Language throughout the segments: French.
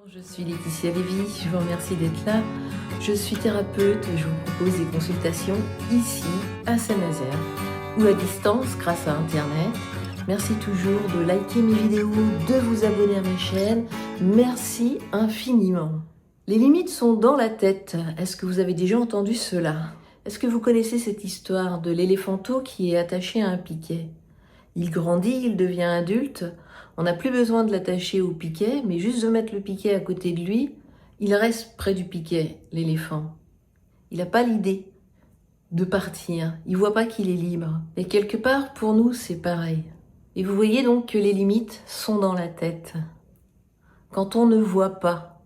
Je suis Laetitia Lévy, je vous remercie d'être là. Je suis thérapeute, je vous propose des consultations ici, à Saint-Nazaire, ou à distance grâce à Internet. Merci toujours de liker mes vidéos, de vous abonner à mes chaînes. Merci infiniment. Les limites sont dans la tête. Est-ce que vous avez déjà entendu cela? Est-ce que vous connaissez cette histoire de l'éléphanteau qui est attaché à un piquet? Il grandit, il devient adulte. On n'a plus besoin de l'attacher au piquet, mais juste de mettre le piquet à côté de lui, il reste près du piquet, l'éléphant. Il n'a pas l'idée de partir, il voit pas qu'il est libre. Et quelque part, pour nous, c'est pareil. Et vous voyez donc que les limites sont dans la tête. Quand on ne voit pas.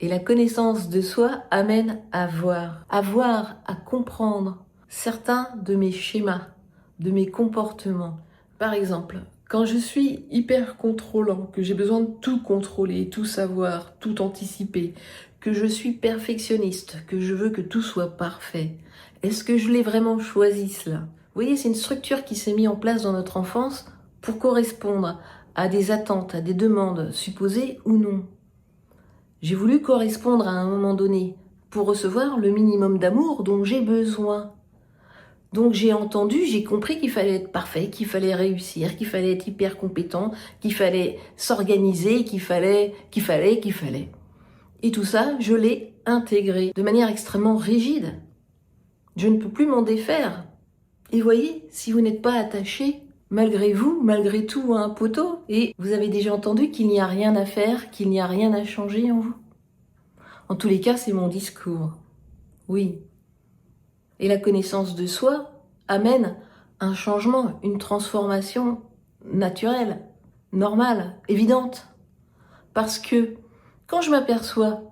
Et la connaissance de soi amène à voir, à comprendre certains de mes schémas, de mes comportements. Par exemple, quand je suis hyper contrôlant, que j'ai besoin de tout contrôler, tout savoir, tout anticiper, que je suis perfectionniste, que je veux que tout soit parfait, est-ce que je l'ai vraiment choisi cela? Vous voyez, c'est une structure qui s'est mise en place dans notre enfance pour correspondre à des attentes, à des demandes, supposées ou non. J'ai voulu correspondre à un moment donné pour recevoir le minimum d'amour dont j'ai besoin. Donc j'ai entendu, j'ai compris qu'il fallait être parfait, qu'il fallait réussir, qu'il fallait être hyper compétent, qu'il fallait s'organiser, qu'il fallait. Et tout ça, je l'ai intégré de manière extrêmement rigide. Je ne peux plus m'en défaire. Et voyez, si vous n'êtes pas attaché, malgré vous, malgré tout, à un poteau, et vous avez déjà entendu qu'il n'y a rien à faire, qu'il n'y a rien à changer en vous. En tous les cas, c'est mon discours. Oui. Et la connaissance de soi amène un changement, une transformation naturelle, normale, évidente. Parce que quand je m'aperçois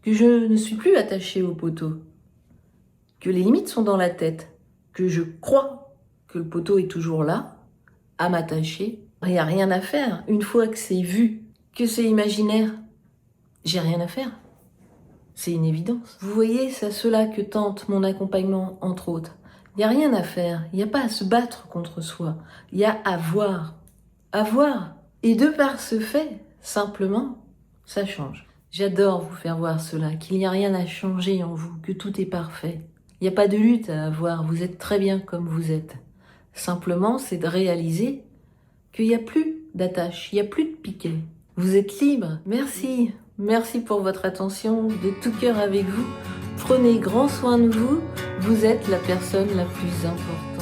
que je ne suis plus attachée au poteau, que les limites sont dans la tête, que je crois que le poteau est toujours là, à m'attacher, il n'y a rien à faire. Une fois que c'est vu, que c'est imaginaire, j'ai rien à faire. C'est une évidence. Vous voyez, c'est à cela que tente mon accompagnement, entre autres. Il n'y a rien à faire, il n'y a pas à se battre contre soi, il y a à voir. À voir. Et de par ce fait, simplement, ça change. J'adore vous faire voir cela, qu'il n'y a rien à changer en vous, que tout est parfait. Il n'y a pas de lutte à avoir, vous êtes très bien comme vous êtes. Simplement, c'est de réaliser qu'il n'y a plus d'attache, il n'y a plus de piquet. Vous êtes libre. Merci. Merci pour votre attention, de tout cœur avec vous. Prenez grand soin de vous. Vous êtes la personne la plus importante.